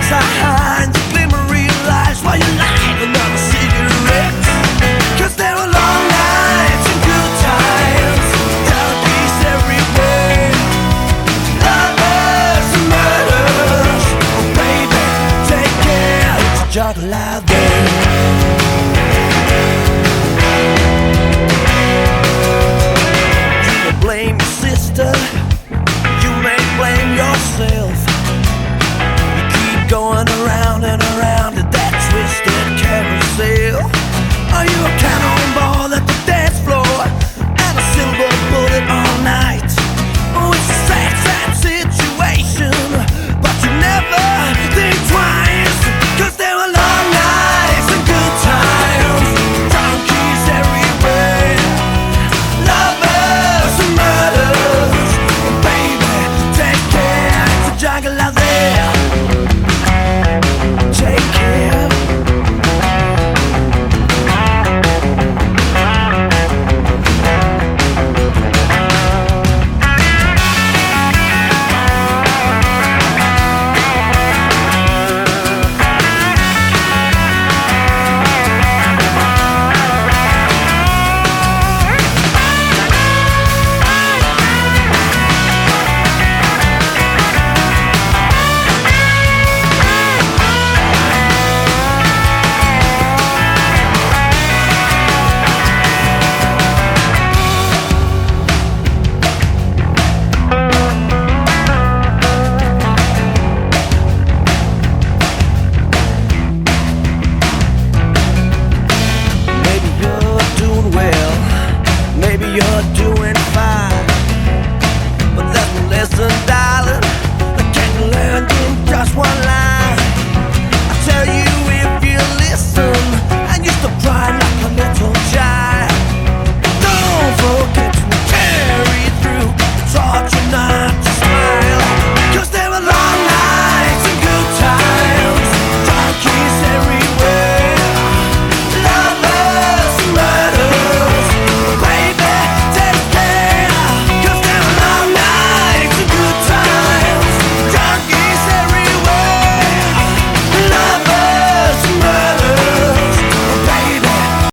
behind the glimmering lights while you light another cigarette. 'Cause there were long nights and good times, junkies everywhere, lovers and murders. Oh baby, take care, it's a jungle out there. You can blame your sister, you may blame yourself. You keep going around and around in that twisted carousel. Are you a cannonball at the dance floor and a silver bullet all night? Oh, it's a sad, sad situation, but you never think twice. 'Cause there were long nights and good times, junkies everywhere, lovers and murders. Baby, take care, it's a jungle out